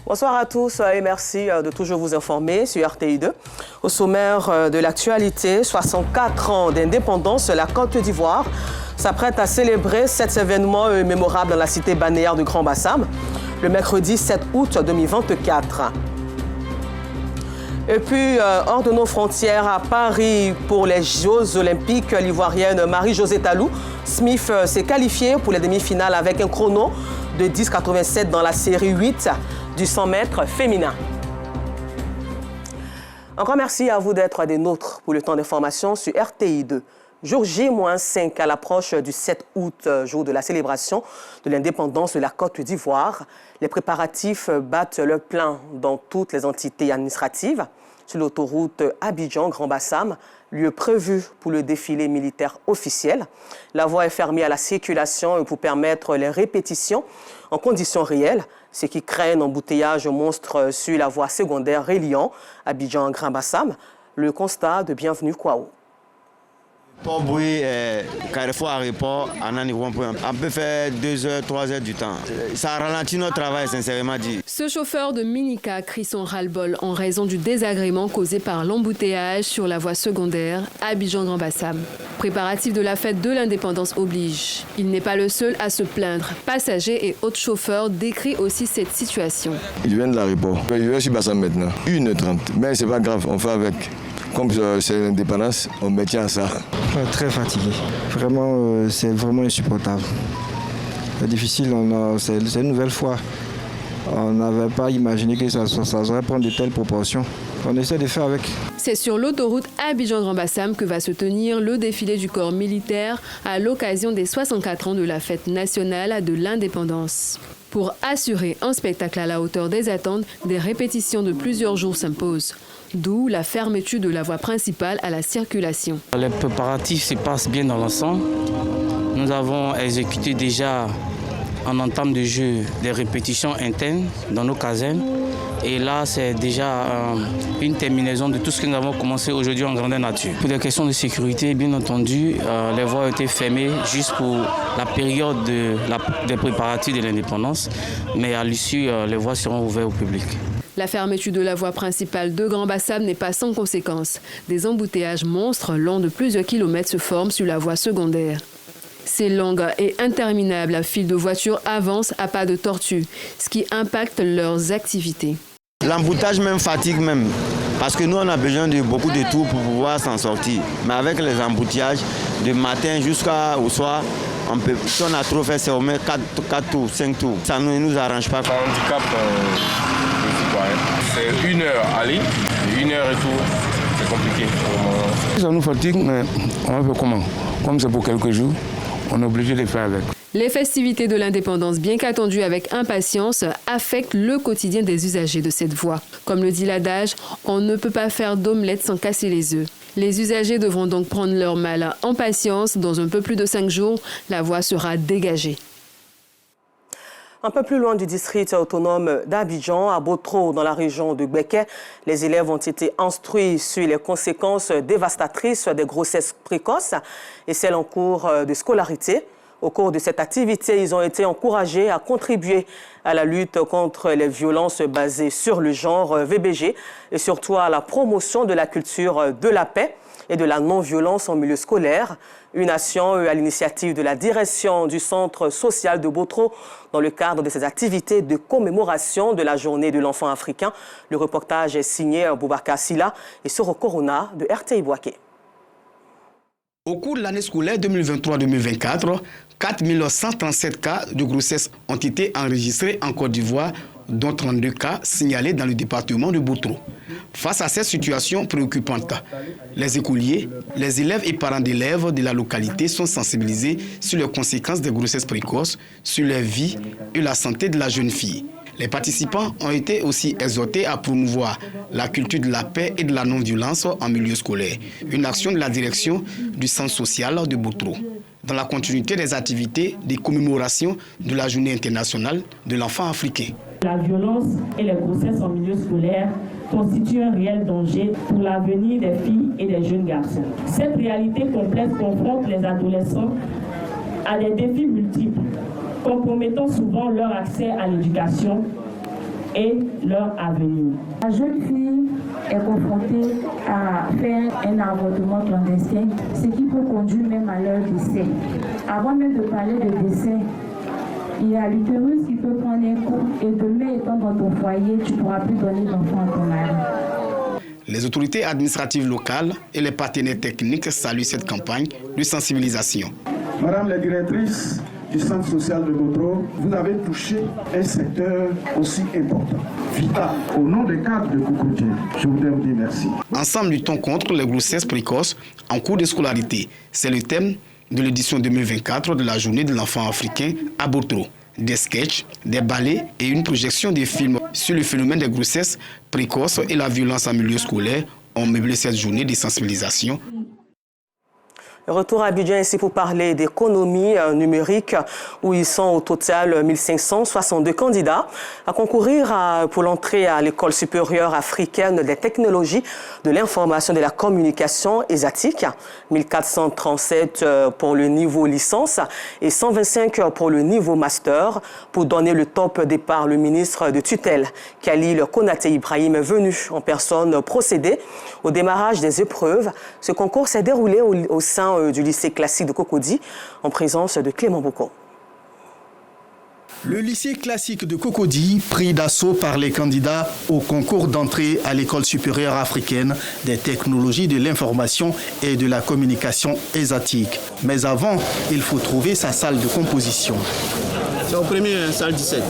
Bonsoir à tous et merci de toujours vous informer sur RTI2. Au sommaire de l'actualité, 64 ans d'indépendance, la Côte d'Ivoire s'apprête à célébrer cet événement mémorable dans la cité balnéaire de Grand-Bassam, le mercredi 7 août 2024. Et puis, hors de nos frontières, à Paris, pour les Jeux olympiques, l'ivoirienne Marie-Josée Talou Smith s'est qualifiée pour les demi-finales avec un chrono de 10,87 dans la série 8 du 100 mètres féminin. Encore merci à vous d'être des nôtres pour le temps d'information sur RTI2. Jour J-5 à l'approche du 7 août, jour de la célébration de l'indépendance de la Côte d'Ivoire. Les préparatifs battent le plein dans toutes les entités administratives. Sur l'autoroute Abidjan-Grand-Bassam, lieu prévu pour le défilé militaire officiel. La voie est fermée à la circulation pour permettre les répétitions en conditions réelles, ce qui crée un embouteillage monstre sur la voie secondaire reliant Abidjan-Grand-Bassam. Le constat de Bienvenue Kwao. Pour bruit, carrefour à report, on peut faire 2 heures, 3 heures du temps. Ça ralentit notre travail, sincèrement dit. Ce chauffeur de Minika crie son ras-le-bol en raison du désagrément causé par l'embouteillage sur la voie secondaire Abidjan-Grand-Bassam. Préparatif de la fête de l'indépendance oblige. Il n'est pas le seul à se plaindre. Passagers et autres chauffeurs décrivent aussi cette situation. Je viens de l'aéroport. Je vais sur Bassam maintenant. 1h30. Mais c'est pas grave, on fait avec. Comme c'est l'indépendance, on maintient ça. Très fatigué. Vraiment, c'est vraiment insupportable. C'est difficile, c'est une nouvelle fois. On n'avait pas imaginé que ça aurait prendre de telles proportions. On essaie de faire avec. C'est sur l'autoroute Abidjan-Grand-Bassam que va se tenir le défilé du corps militaire à l'occasion des 64 ans de la fête nationale de l'indépendance. Pour assurer un spectacle à la hauteur des attentes, des répétitions de plusieurs jours s'imposent. D'où la fermeture de la voie principale à la circulation. Les préparatifs se passent bien dans l'ensemble. Nous avons exécuté déjà en entame de jeu des répétitions internes dans nos casernes. Et là, c'est déjà une terminaison de tout ce que nous avons commencé aujourd'hui en grandeur nature. Pour des questions de sécurité, bien entendu, les voies ont été fermées juste pour la période des préparatifs de l'indépendance. Mais à l'issue, les voies seront ouvertes au public. La fermeture de la voie principale de Grand-Bassam n'est pas sans conséquences. Des embouteillages monstres longs de plusieurs kilomètres se forment sur la voie secondaire. Ces longues et interminables files de voitures avancent à pas de tortue, ce qui impacte leurs activités. L'embouteillage même fatigue même, parce que nous on a besoin de beaucoup de tours pour pouvoir s'en sortir. Mais avec les embouteillages, de matin jusqu'au soir, si on a trop fait, c'est au moins 4 tours, 5 tours. Ça ne nous arrange pas. Ça handicape c'est 1 heure aller, 1 heure retour, c'est compliqué. Ça nous fatigue, mais on fait comment? Comme c'est pour quelques jours, on est obligé de faire avec. Les festivités de l'indépendance, bien qu'attendues avec impatience, affectent le quotidien des usagers de cette voie. Comme le dit l'adage, on ne peut pas faire d'omelette sans casser les œufs. Les usagers devront donc prendre leur mal en patience. Dans un peu plus de 5 jours, la voie sera dégagée. Un peu plus loin du district autonome d'Abidjan, à Botro, dans la région de Gbeke, les élèves ont été instruits sur les conséquences dévastatrices des grossesses précoces et celles en cours de scolarité. Au cours de cette activité, ils ont été encouragés à contribuer à la lutte contre les violences basées sur le genre VBG et surtout à la promotion de la culture de la paix et de la non-violence en milieu scolaire. Une action à l'initiative de la direction du centre social de Botro dans le cadre de ces activités de commémoration de la journée de l'enfant africain. Le reportage est signé Boubacar Silla et Soro Corona de RTI Boaké. Au cours de l'année scolaire 2023-2024, 4137 cas de grossesse ont été enregistrés en Côte d'Ivoire, dont 32 cas signalés dans le département de Botro. Face à cette situation préoccupante, les écoliers, les élèves et parents d'élèves de la localité sont sensibilisés sur les conséquences des grossesses précoces, sur leur vie et la santé de la jeune fille. Les participants ont été aussi exhortés à promouvoir la culture de la paix et de la non-violence en milieu scolaire, une action de la direction du centre social de Botro. Dans la continuité des activités de commémoration de la journée internationale de l'enfant africain. La violence et les grossesses en milieu scolaire constituent un réel danger pour l'avenir des filles et des jeunes garçons. Cette réalité complexe confronte les adolescents à des défis multiples, compromettant souvent leur accès à l'éducation, et leur avenir. La jeune fille est confrontée à faire un avortement clandestin, ce qui peut conduire même à leur décès. Avant même de parler de décès, il y a l'utérus qui peut prendre un coup et demain étant dans ton foyer, tu ne pourras plus donner d'enfant à ton mari. Les autorités administratives locales et les partenaires techniques saluent cette campagne de sensibilisation. Madame la directrice du centre social de Botro, vous avez touché un secteur aussi important, vital. Au nom des cadres de Cocodier, je voudrais vous dire merci. Ensemble, luttons contre les grossesses précoces en cours de scolarité. C'est le thème de l'édition 2024 de la Journée de l'enfant africain à Botro. Des sketchs, des ballets et une projection des films sur le phénomène des grossesses précoces et la violence en milieu scolaire ont meublé cette journée de sensibilisation. Retour à Abidjan ici pour parler d'économie numérique où ils sont au total 1562 candidats à concourir pour l'entrée à l'école supérieure africaine des technologies de l'information et de la communication ESATIC. 1437 pour le niveau licence et 125 pour le niveau master. Pour donner le top départ, le ministre de tutelle Khalil Konaté Ibrahim est venu en personne procéder au démarrage des épreuves. Ce concours s'est déroulé au sein du lycée classique de Cocody en présence de Clément Boucon. Le lycée classique de Cocody, pris d'assaut par les candidats au concours d'entrée à l'école supérieure africaine des technologies de l'information et de la communication ESATIC. Mais avant, il faut trouver sa salle de composition. C'est au premier, salle 17.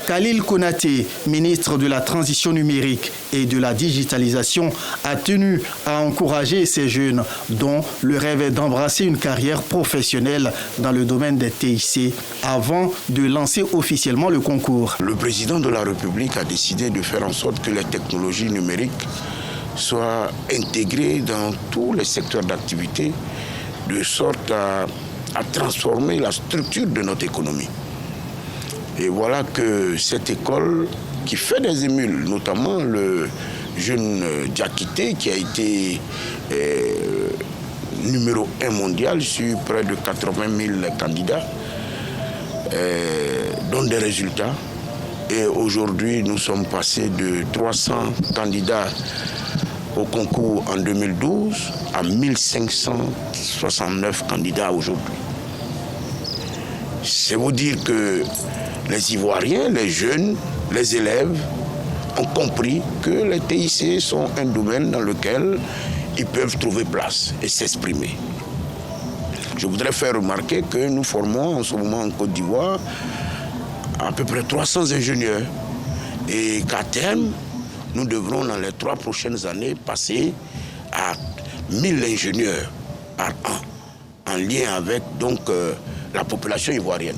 Khalil Konaté, ministre de la Transition numérique et de la digitalisation, a tenu à encourager ces jeunes dont le rêve est d'embrasser une carrière professionnelle dans le domaine des TIC avant de lancer officiellement le concours. Le président de la République a décidé de faire en sorte que les technologies numériques soient intégrées dans tous les secteurs d'activité de sorte à transformer la structure de notre économie. Et voilà que cette école qui fait des émules, notamment le jeune Diakité qui a été numéro 1 mondial sur près de 80 000 candidats, donne des résultats. Et aujourd'hui, nous sommes passés de 300 candidats au concours en 2012 à 1569 candidats aujourd'hui. C'est vous dire que les Ivoiriens, les jeunes, les élèves ont compris que les TIC sont un domaine dans lequel ils peuvent trouver place et s'exprimer. Je voudrais faire remarquer que nous formons en ce moment en Côte d'Ivoire à peu près 300 ingénieurs et qu'à terme, nous devrons dans les 3 prochaines années passer à 1000 ingénieurs par an en lien avec donc la population ivoirienne.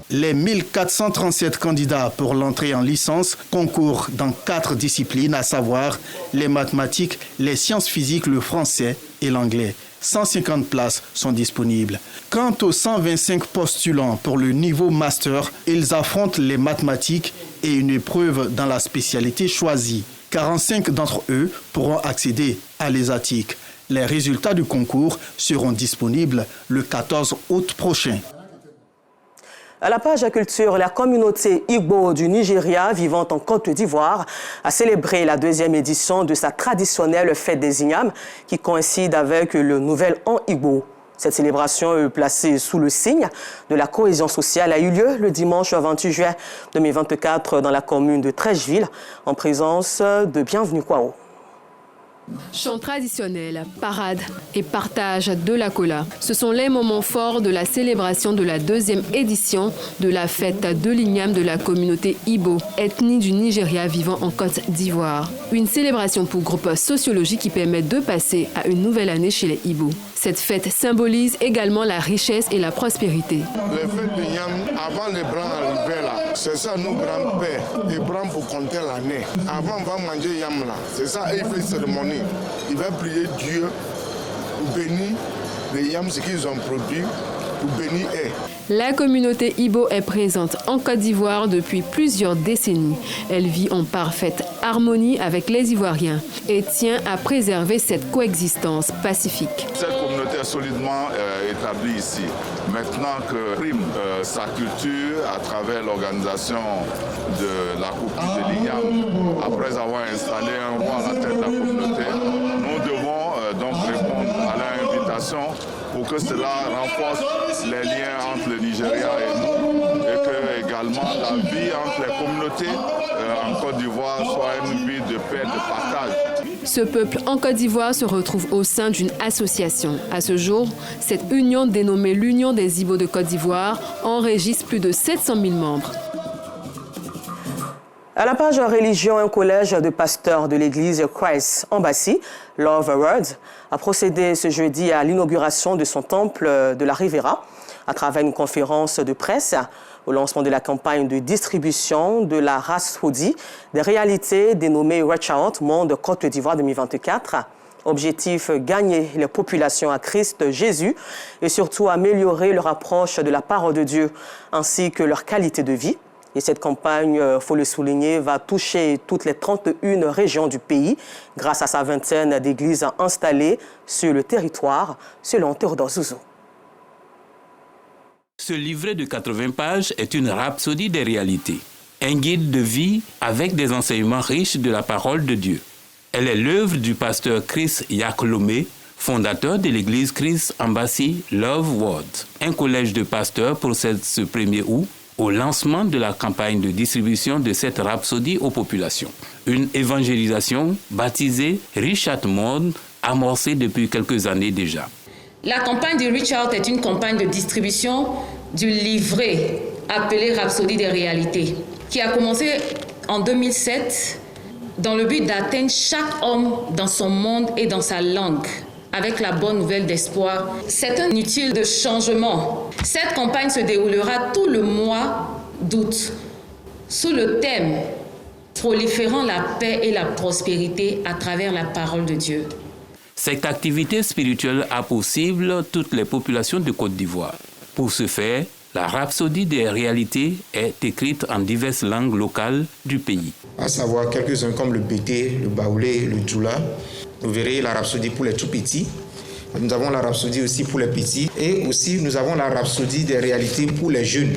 Les 1437 candidats pour l'entrée en licence concourent dans 4 disciplines, à savoir les mathématiques, les sciences physiques, le français et l'anglais. 150 places sont disponibles. Quant aux 125 postulants pour le niveau master, ils affrontent les mathématiques et une épreuve dans la spécialité choisie. 45 d'entre eux pourront accéder à l'ESATIC. Les résultats du concours seront disponibles le 14 août prochain. À la page culture, la communauté Igbo du Nigeria, vivant en Côte d'Ivoire, a célébré la 2e édition de sa traditionnelle fête des Ignames, qui coïncide avec le Nouvel An Igbo. Cette célébration, placée sous le signe de la cohésion sociale, a eu lieu le dimanche 28 juin 2024 dans la commune de Trècheville, en présence de Bienvenue Kwao. Chants traditionnels, parades et partage de la cola. Ce sont les moments forts de la célébration de la 2e édition de la fête de l'Igname de la communauté Igbo, ethnie du Nigeria vivant en Côte d'Ivoire. Une célébration pour groupe sociologique qui permet de passer à une nouvelle année chez les Igbo. Cette fête symbolise également la richesse et la prospérité. Les fêtes de Yam, avant les Blancs arrivaient là, c'est ça nos grands-pères, ils prennent pour compter l'année. Avant on va manger Yam là, c'est ça, ils font cérémonie. Il va prier Dieu pour bénir les yams, ce qu'ils ont produit, pour bénir eux. La communauté Igbo est présente en Côte d'Ivoire depuis plusieurs décennies. Elle vit en parfaite harmonie avec les Ivoiriens et tient à préserver cette coexistence pacifique. Cette communauté est solidement établi ici. Maintenant que prime sa culture à travers l'organisation de la Coupe de l'IGAM, après avoir installé un roi à la tête de la communauté, nous devons donc répondre à leur invitation pour que cela renforce les liens entre le Nigeria et nous et que également la vie entre les communautés en Côte d'Ivoire soit une vie de paix, de partage. Ce peuple en Côte d'Ivoire se retrouve au sein d'une association. À ce jour, cette union dénommée l'Union des Ibo de Côte d'Ivoire enregistre plus de 700 000 membres. À la page religion, un collège de pasteurs de l'église Christ Embassy, Love Words, a procédé ce jeudi à l'inauguration de son temple de la Riviera à travers une conférence de presse au lancement de la campagne de distribution de la Rhapsodie des réalités dénommée Reach Out Monde Côte d'Ivoire 2024. Objectif, gagner les populations à Christ Jésus et surtout améliorer leur approche de la parole de Dieu ainsi que leur qualité de vie. Et cette campagne, il faut le souligner, va toucher toutes les 31 régions du pays grâce à sa vingtaine d'églises installées sur le territoire, selon Théodore Zouzou. Ce livret de 80 pages est une rhapsodie des réalités, un guide de vie avec des enseignements riches de la parole de Dieu. Elle est l'œuvre du pasteur Chris Yaklome, fondateur de l'église Christ Embassy Love World. Un collège de pasteurs procède ce 1er août au lancement de la campagne de distribution de cette rhapsodie aux populations. Une évangélisation baptisée Reach Out Monde, amorcée depuis quelques années déjà. La campagne de Reach Out est une campagne de distribution du livret appelé Rhapsodie des réalités, qui a commencé en 2007 dans le but d'atteindre chaque homme dans son monde et dans sa langue, avec la bonne nouvelle d'espoir. C'est un utile de changement. Cette campagne se déroulera tout le mois d'août sous le thème « Proliférant la paix et la prospérité à travers la parole de Dieu ». Cette activité spirituelle a possible toutes les populations de Côte d'Ivoire. Pour ce faire, la Rhapsodie des réalités est écrite en diverses langues locales du pays. À savoir quelques-uns comme le Bété, le Baoulé, le Djoula. Vous verrez la Rhapsodie pour les tout petits. Nous avons la Rhapsodie aussi pour les petits. Et aussi, nous avons la Rhapsodie des réalités pour les jeunes,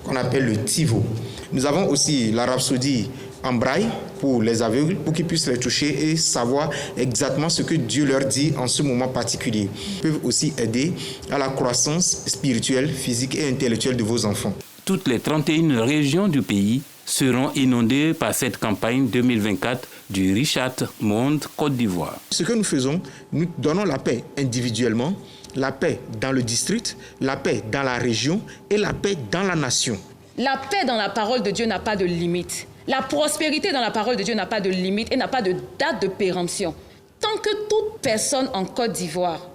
qu'on appelle le TIVO. Nous avons aussi la Rhapsodie en braille pour les aveugles, pour qu'ils puissent les toucher et savoir exactement ce que Dieu leur dit en ce moment particulier. Ils peuvent aussi aider à la croissance spirituelle, physique et intellectuelle de vos enfants. Toutes les 31 régions du pays seront inondées par cette campagne 2024 du Reach Out Monde Côte d'Ivoire. Ce que nous faisons, nous donnons la paix individuellement, la paix dans le district, la paix dans la région et la paix dans la nation. La paix dans la parole de Dieu n'a pas de limite. La prospérité dans la parole de Dieu n'a pas de limite et n'a pas de date de péremption. Tant que toute personne en Côte d'Ivoire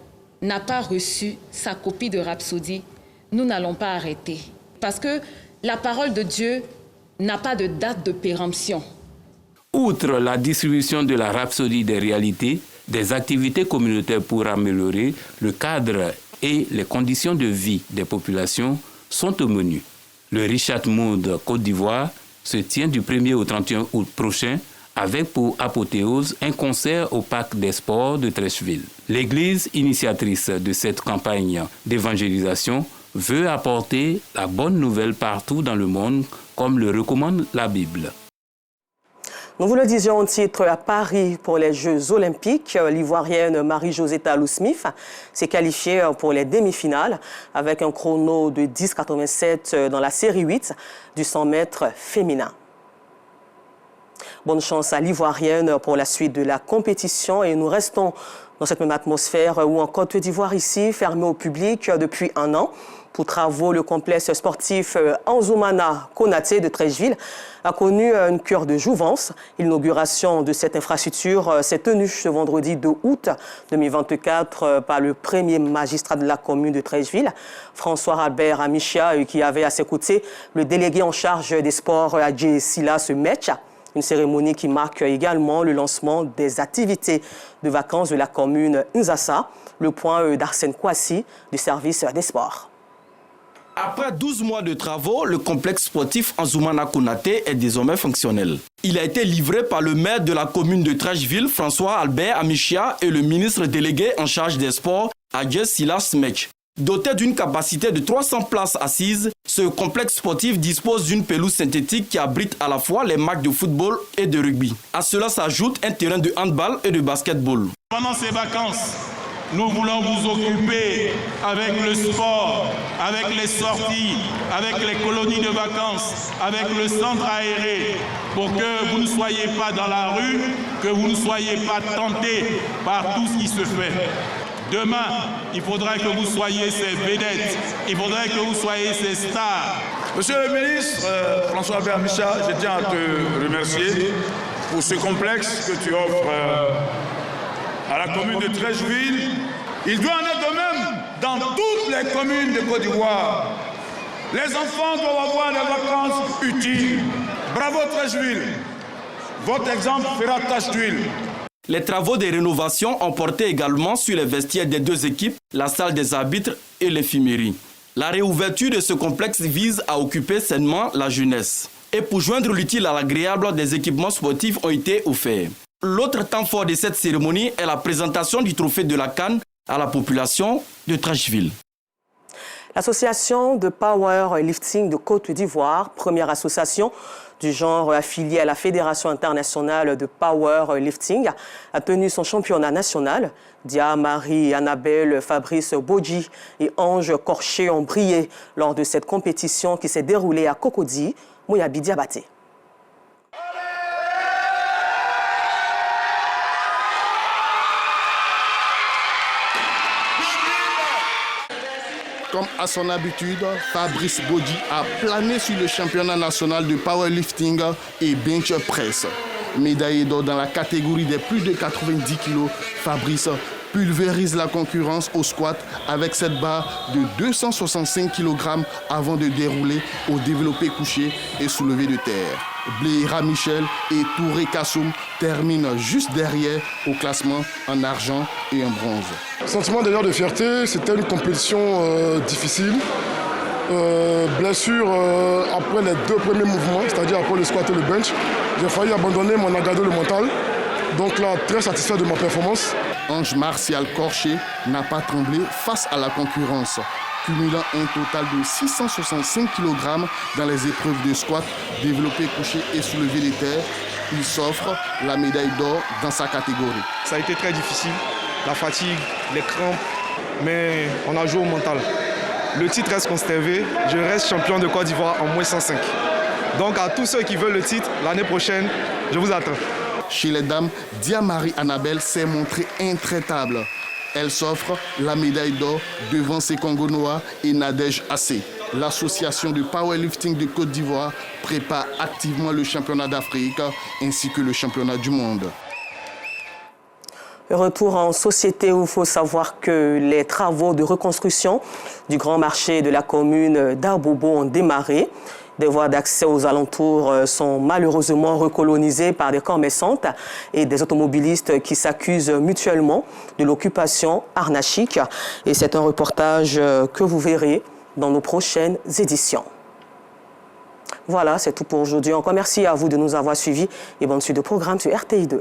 n'a pas reçu sa copie de Rhapsodie, nous n'allons pas arrêter. Parce que la parole de Dieu n'a pas de date de péremption. Outre la distribution de la Rhapsodie des réalités, des activités communautaires pour améliorer le cadre et les conditions de vie des populations sont au menu. Le Reach Out Monde Côte d'Ivoire se tient du 1er au 31 août prochain avec pour apothéose un concert au Parc des Sports de Treichville. L'église initiatrice de cette campagne d'évangélisation veut apporter la bonne nouvelle partout dans le monde, comme le recommande la Bible. Nous vous le disions au titre à Paris pour les Jeux olympiques. L'Ivoirienne Marie-Josée Talou-Smith s'est qualifiée pour les demi-finales avec un chrono de 10,87 dans la série 8 du 100 mètres féminin. Bonne chance à l'Ivoirienne pour la suite de la compétition et nous restons dans cette même atmosphère où en Côte d'Ivoire ici, fermé au public depuis un an. Pour travaux, le complexe sportif Anzoumana Konaté de Treichville a connu une cure de jouvence. L'inauguration de cette infrastructure s'est tenue ce vendredi 2 août 2024 par le premier magistrat de la commune de Treichville, François Albert Amichia, qui avait à ses côtés le délégué en charge des sports Adjé Silla Semetch. Une cérémonie qui marque également le lancement des activités de vacances de la commune Nzassa, le point d'Arsène Kouassi du service des sports. Après 12 mois de travaux, le complexe sportif Anzoumana Konaté est désormais fonctionnel. Il a été livré par le maire de la commune de Treichville, François Albert Amichia, et le ministre délégué en charge des sports, Adje Silas Mech. Doté d'une capacité de 300 places assises, ce complexe sportif dispose d'une pelouse synthétique qui abrite à la fois les matchs de football et de rugby. À cela s'ajoute un terrain de handball et de basketball. Pendant ces vacances, nous voulons vous occuper avec le sport, avec les sorties, avec les colonies de vacances, avec le centre aéré, pour que vous ne soyez pas dans la rue, que vous ne soyez pas tentés par tout ce qui se fait. Demain, il faudra que vous soyez ces vedettes, il faudrait que vous soyez ces stars. Monsieur le ministre François Bermicha, je tiens à te remercier pour ce complexe que tu offres à la commune de Treichville. Il doit en être de même dans toutes les communes de Côte d'Ivoire. Les enfants doivent avoir des vacances utiles. Bravo Treichville. Votre exemple fera tache d'huile. Les travaux de rénovation ont porté également sur les vestiaires des deux équipes, la salle des arbitres et l'infirmerie. La réouverture de ce complexe vise à occuper sainement la jeunesse. Et pour joindre l'utile à l'agréable, des équipements sportifs ont été offerts. L'autre temps fort de cette cérémonie est la présentation du trophée de la CAN à la population de Treichville. L'association de Powerlifting de Côte d'Ivoire, première association du genre affiliée à la Fédération internationale de Powerlifting, a tenu son championnat national. Dia, Marie, Annabelle, Fabrice Bodji et Ange Corché ont brillé lors de cette compétition qui s'est déroulée à Cocody, Mouyabi Diabaté. Comme à son habitude, Fabrice Bodji a plané sur le championnat national de powerlifting et bench press. Médaillé d'or dans la catégorie des plus de 90 kg, Fabrice pulvérise la concurrence au squat avec cette barre de 265 kg avant de dérouler au développé couché et soulevé de terre. Bléira Michel et Touré Kassoum terminent juste derrière au classement en argent et en bronze. Sentiment d'ailleurs de fierté, c'était une compétition difficile. Blessure après les deux premiers mouvements, c'est-à-dire après le squat et le bench. J'ai failli abandonner, mon agado le mental. Donc là, très satisfait de ma performance. Ange Martial Corché n'a pas tremblé face à la concurrence, cumulant un total de 665 kg dans les épreuves de squat, développé couché et soulevé de terre. Il s'offre la médaille d'or dans sa catégorie. Ça a été très difficile, la fatigue, les crampes, mais on a joué au mental. Le titre reste conservé, je reste champion de Côte d'Ivoire en moins 105. Donc à tous ceux qui veulent le titre, l'année prochaine, je vous attends. Chez les dames, Dia Marie Annabelle s'est montrée intraitable. Elle s'offre la médaille d'or devant ses Congonois et Nadège Assé. L'association de powerlifting de Côte d'Ivoire prépare activement le championnat d'Afrique ainsi que le championnat du monde. Retour en société où il faut savoir que les travaux de reconstruction du grand marché de la commune d'Abobo ont démarré. Des voies d'accès aux alentours sont malheureusement recolonisées par des commerçantes et des automobilistes qui s'accusent mutuellement de l'occupation anarchique. Et c'est un reportage que vous verrez dans nos prochaines éditions. Voilà, c'est tout pour aujourd'hui. Encore merci à vous de nous avoir suivis et bonne suite de programme sur RTI2.